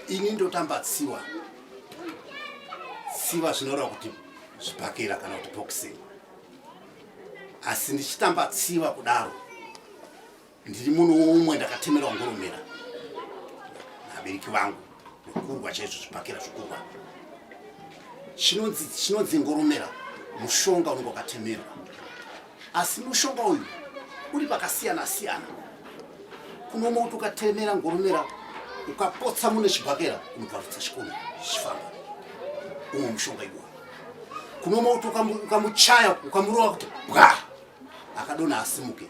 ini ndotamba tsiwa zvinoreva kuti zvipakira kana kuti boxing. Asi ndichitamba tsiwa kudaro ndiri munhu umwe ndakatemerwa ngurumira nabereki vangu nekurwa chaizvo zvipakira zvikurwa. Chinonzi ngurumira mushonga unenge wakatemerwa, asi mushonga uyu uri pakasiyana siyana. Kuno mauti ukatemera ngurumira ukapotsa mune chibhakera unobvarutsa chikunwe chifamba, umwe mushonga iwoyo. Kuno mauti ukamuchaya ukamurova kuti bwa akadona asimuke,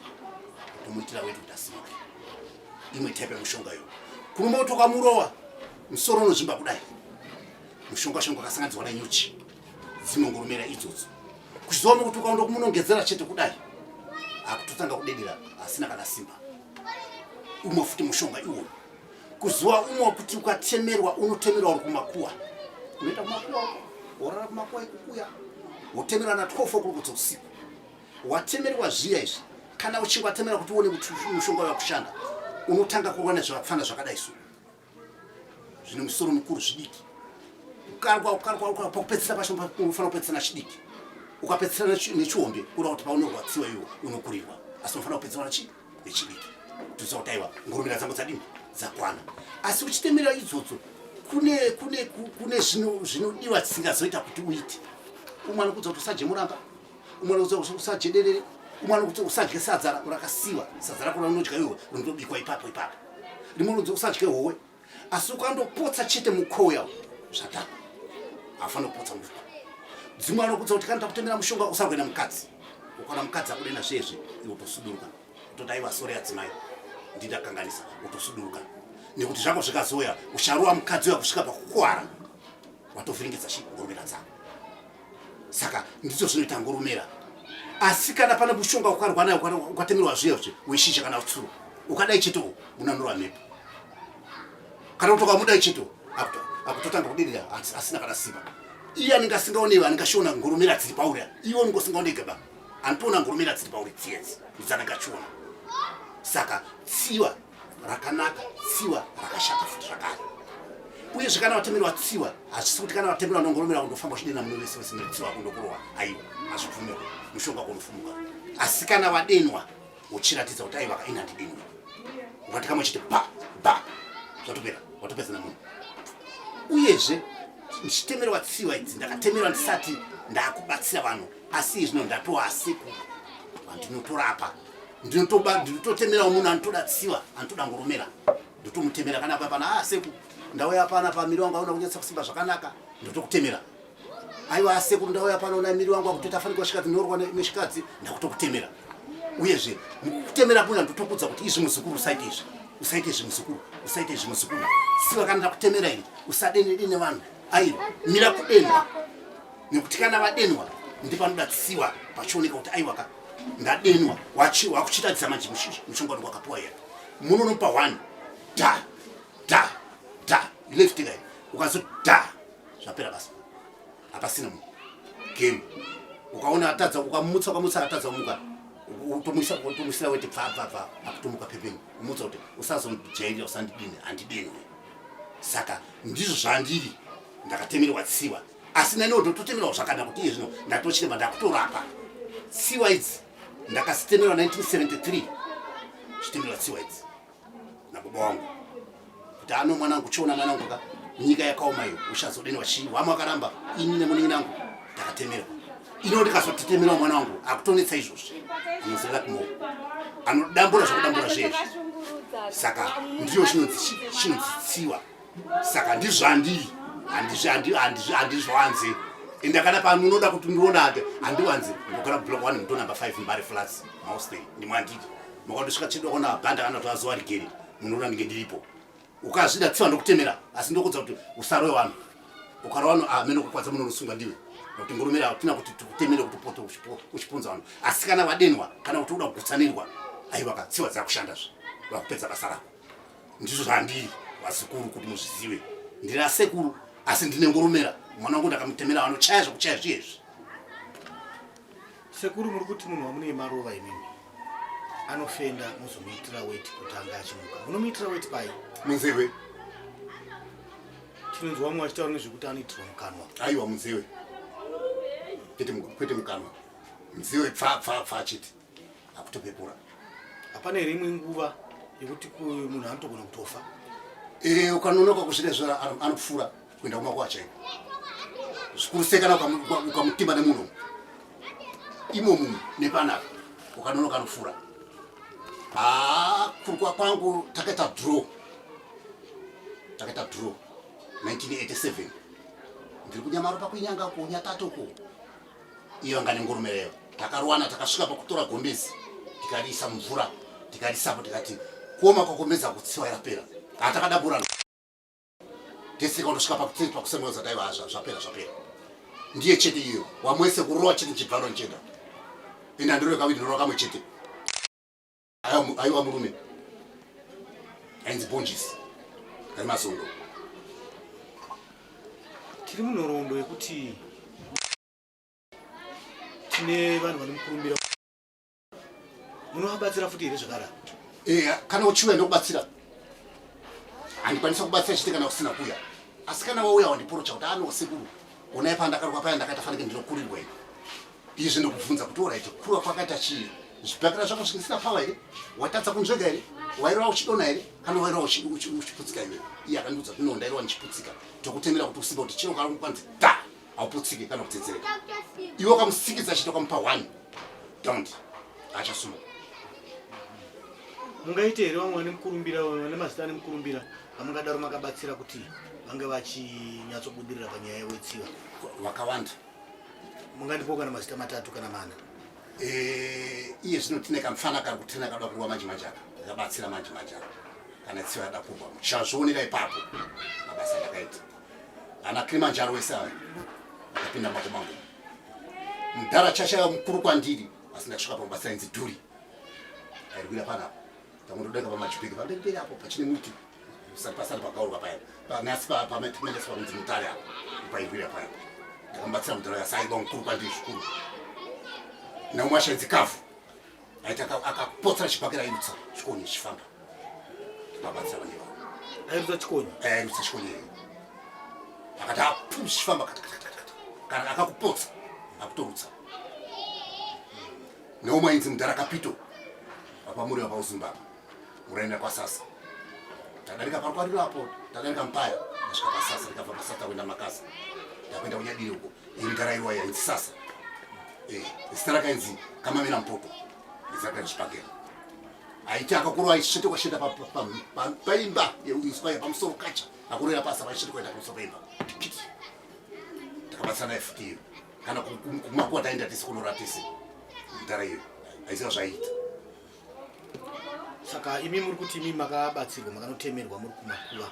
tomuitira wetu kuti asimuke, imwe type mushonga iwoyo. Kuno mauti ukamurova musoro unozvimba kudai, mushonga shonga akasanganidzwa nenyuchi, dzimwe ngurumira idzodzo. Kuchizoona kuti ukaenda kumunongedzera chete kudai akutotanga kudedera asina kana simba, umwe futi mushonga iwoyo. Kuzuva umwe kuti ukatemerwa unotemerwa uri kumakuwa, unoita kumakuwa worara kumakuwa ikukuya wotemerwa na 12 o'clock usiku. Watemerwa zviya izvi kana uchinge watemerwa kuti uone kuti mushonga wakushanda unotanga kuona zvakafana zvakadai so zvine musoro mukuru zvidiki. Ukarwa pakupedzisa pashomba unofanira kupedzisa chidiki, ukapedzisa nechiombe kura kuti paunorwadziwa iwo unokurirwa, asi unofanira kupedzisa nechidiki tuza kuti aiwa ngurumira dzangu dzadini dzakwana. Asi uchitemerera idzodzo kune zvinodiwa dzisingazoita kuti uite. Umwe anokudza kuti usadye muramba, umwe anokudza kuti usadye derere, umwe anokudza kuti usadye sadza rakasiwa, sadza rako raunodya iwe rinotobikwa ipapo. Rimwe anokudza kuti usadye howe, asi ukandopotsa chete mukoya zvatapa afana kupotsa mufu. Dzimwe anokudza kuti kana takutemera mushonga usakuenda mukadzi, ukaona mukadzi akudena zvezve iwe utosuduruka, utodaiwa sore yadzimai ndindakanganisa utosuduruka, nekuti zvako zvikazoya usharuwa mukadzi uya kusvika pakukuwara watovhiringidza ngurumira dzako. Saka ndicho zvinoita ngurumira. Asi kana pana mushonga ukarwa nayo ukatemerwa zviyezve weshisha kana utsuro ukadai chito unanurwa mhepo, kana kuti ukamudai chito akutotanga kudedera asina kana simba. Iye anenge asingaonewi anengashona ngurumira dziri pauri, iwe unenge usingaonekeba anotoona ngurumira dziri pauri tsiedzi dzanengachiona. Saka tsiwa rakanaka, tsiwa rakashata futi zvakare. Uye zvikana watemerwa tsiwa hazvisi kuti kana watemerwa nongurumira kundofamba uchidena muno wese wese netsiwa kundokurwa, aiwa hazvibvumirwa, mushonga kunofumuka. Asi kana wadenwa uchiratidza kuti aiwa ina ndidenwa, ukati kamwe chete ba zvatopera watopedzana munhu. Uyezve ndichitemerwa tsiwa idzi ndakatemerwa ndisati ndakubatsira vanhu, asi zvino ndatowa asekuru vandinotorapa, ndinototemera munhu anotoda tsiwa anotoda ngurumira ndotomutemera. Kana papana asekuru ndauya pana pamiri wangu aona kunyatsa kusimba zvakanaka ndotokutemera. Aiwa asekuru ndauya pana una miri wangu akuti tafanira kusvikadzi norwa neshikadzi ndakutokutemera. Uyezve mukutemera kuna ndotokudza kuti izvi muzukuru usaite izvi, usaite izvi muzukuru, usaite izvi muzukuru. Siwa kana ndakutemera ini usadene vanhu, aiwa mira kudenwa, nekuti kana vadenwa ndipanoda tsiwa pachioneka kuti aiwa ndadenwa wakuchitadzisa manje mushonga wangu wakapuwa here munonopa 1 da left guy ukazo da zvapera basa hapasina munhu game. Ukaona atadza ukamutsa atadza umuka utomuisira wete pfa akutomuka pepeni umutsa kuti usazondijairira usandidini handidini. Saka ndizvo zvandiri ndakatemerwa tsiwa, asi nani ndototemerwa zvakanaka kuti iye zvino ndatochiremba ndakutorapa. Tsiwa idzi ndakasitemerwa 1973 chitemerwa tsiwa idzi nababa wangu kuti ano mwanangu chiona mwanangu nyika yakaoma iyo uchazodenwa chii wamakaramba ini nemunini wangu ndakatemerwa. Ino ndikazotemerwa mwana wangu akutonetsa izvozvo anozerera kumo anodambura zvakudambura zvezvi. Saka ndiyo chinonzi tsiwa. Saka ndizvandiri handizvanzi ndakada pano unoda kuti ndiona handiwanzi ndogara block 1 muto number 5 Mbare Flats Maustay ndimwandiri makandosvika chidoona bhanda kana kuti azuva rigere munoona ndinge ndiripo. Ukazvida tsiwa ndokutemera, asi ndokudza kuti usarowe vanhu, ukara vanhu amene kukwadza muno unosunga ndiwe nokuti ngurumira hatina kuti tikutemere kuti poto uchipunza vanhu. Asi kana vadenwa kana kuti uda kugutsanirwa aiwa tsiwa dzakushandazve vakupedza basa rako. Ndizvo zvandiri vazukuru kuti muzvizive. Ndiri asekuru asi ndine ngurumira, mwana wangu ndakamutemera vanochaya zvokuchaya zviyezvi. Sekuru muri kuti munhu wamune marova imimi anofenda muzomuitira weti kuti anga achimuka. Munomuitira weti pai? Munzeve. tinonzwa wamwe achitaura nezvekuti anoitirwa mukanwa. Aiwa mudziwe. Kwete mukanwa. Mudziwe pfa achiti. Akutopepura. Hapana here imwe nguva yekuti munhu anotogona kutofa. Ukanonoka kuzvinezvo anopfura kuenda kumako achaiko. Zvikuru sekana ukamutimba nemunhu. Imomu nepanapa ukanonoka anopfura. Kurukwa kwangu takaita draw 1987 ndiri kunyamaro pakuinyanga kunyatatu ko iyo ngane ngurumereyo takarwana takasvika pakutora gombezi tikariisa mvura tikarisapo tikati kuoma kwagombezi akutsiwa yapera atakadabura tesika ndosvika pakusemweza daiwa zvapera ndiye chete iyo wamwese kurova chete chibvaro nchenda ina ndiro kaviri ndiro kamwe chete aiwa murume ainzi Bonjisi ari Mazondo. Tiri munhoroondo yekuti tine vanhu vanomukurumbira. Munovabatsira futi here zvakara? Kana uchiuya ndokubatsira. Handikwanisa kubatsira chete kana kusina kuya. Asi kana wauya wandiporocha kuti anosekuru. Onai pandakaruka paya ndakaita fanike ndinokurirwa here. Izvi ndokubvunza kuti oraiti kurwa kwakaita chii? Zvibhakira zvako zvisina pawa here? Watadza kunzvega here? Wairova uchidona here? Kana wairova uchiputsika here? Iye akandiudza kuti no ndairova ndichiputsika. Tokutemera kuti usimba kuti chino kana kwanzi da auputsike kana kutsetsera. Iwe kamusikidza chito kamupa 1. Don't. Achasuma. Mungaite here vamwe vanemukurumbira vane mazita anemukurumbira amungadaro makabatsira kuti vange vachinyatsobudirira panyaya yetsiva? Wakawanda. Mungandipo kana mazita 3 kana 4? Iye zvino kamufana kari kutina kada kurwa manje akabatsira manje kana tsiva yada kurwa muchazvionera ipapo mabasa ndakaita ana Kilimanjaro wese aya akapinda makomangu mudhara chashaya mukuru kwandiri asi ndasvika pamabasa inzi Dhuri airwira panapa tamundodeka pamajipiki pandemberi apo pachine muti pasari pakaurwa paya panasi pametemendesa pakunzi Mutare apo pairwira paya ndakamubatsira mudhara yasaiba mukuru kwandiri zvikuru naumwe ashaidzi kafu aiti akapotsera chipakira airutsa chikonye chifamba pabatsira vane vavo airutsa chikonye airutsa chikonye akati apu chifamba kana akakupotsa akutorutsa naumwe ainzi Mudhara Kapito apamuri wapauzimbabwe muraenda kwasasa tadarika parukwariro apo tadarika Mpaya ndasvika pasasa ndikabva pasasa kuenda Makasa ndakuenda kunyadiri uko ingarairwa yainzi Sasa zita rakainzi Kamamira Mpoto izaka zvipakera aiti akakuru aishetekwa shenda paimba yeuswa yepamusoro kacha akurera pasa vaishetekwa enda pamusoro paimba takabatsira naye futi iyo kana kumakuwa taenda tese kunora tese ndara iyo aiziva zvaiita. Saka imi muri kuti imi makabatsirwa makanotemerwa muri kumakuva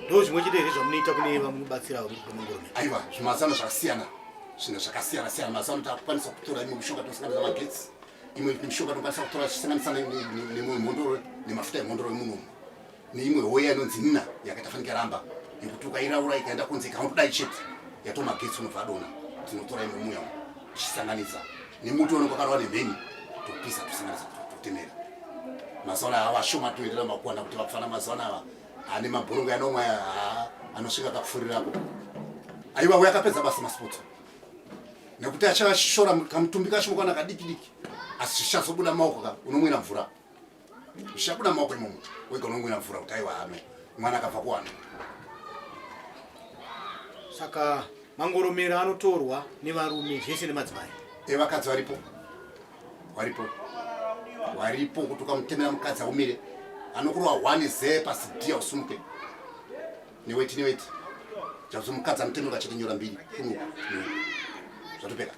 ndo zvimwe chete here zvamunoita kune vamunobatsira vari kumangorome? Aiwa zvimazano zvakasiyana zvinhu zvakasiyana mazano takukwanisa kutora imwe mishonga tosanganisa magetsi imwe mishonga tokwanisa kutora tichisanganisa nemwe mhondoro nemafuta emhondoro emunomu neimwe hoya inonzi Nina yakaita fanika ramba yekuti ukairaura ikaenda kunzi ikaundodai chete yatomagetsi unobva adona tinotora imwe muya tichisanganisa nemuti ono kwakarwa nemheni tokupisa tosanganisa totemera. Mazano ava ashoma toendera makuwana kuti vapfana mazano ava ane mabhurongo yanomwe anosvika akapfurirako aiwa uya akapedza basa masipotso nekuti achashora kamutumbi kacho kana kadiki asi zvichazobuda maoko unomwira mvura zvichabuda maoko imomo wega unomwira mvura kuti aiwa hame mwana akabva kuwana. Saka mangoromera anotorwa nevarume zvese nemadzimai? Vakadzi varipo kuti ukamutemera mukadzi aumire anokurwa 1 zee pasi dia usumuke neweti chazo mukadzi anotemerwa chete nyora 2 kuno zvatopera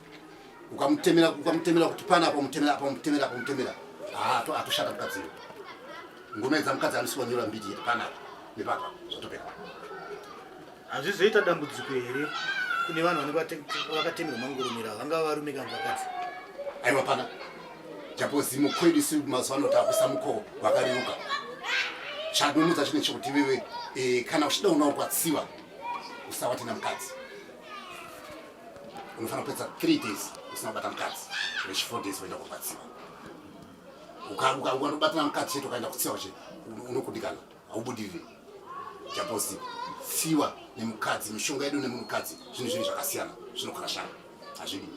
ukamutemera kuti pana apo mutemera atoshata mukadzi ngomedza mukadzi anosiwa nyora 2 pana nepapa zvatopera. Hazvizoita dambudziko here kune vanhu vakatemerwa mangoromera vanga varume kana vakadzi? Aiwa pana japo zimo kwedu si mazuva ano takuisa mukoo vakareruka chadomudza chine chekuti wewe kana uchida unaokwatsiwa usavati namukadzi unofana kupedza 3 days usina kubata mukadzi rechi 4 days uenda kokwatsiwa ukandobata namukadzi chete ukaenda kutsiwa che unokudikana haubudiriri chaposi siwa nemukadzi mishonga yedu nemukadzi zvinhu zvinhu zvakasiyana zvinokhala shanga hazvidi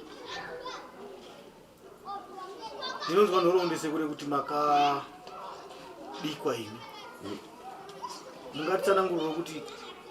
ndinonzwa nhorondese kure kuti makabikwa imi mungatitsanangurira kuti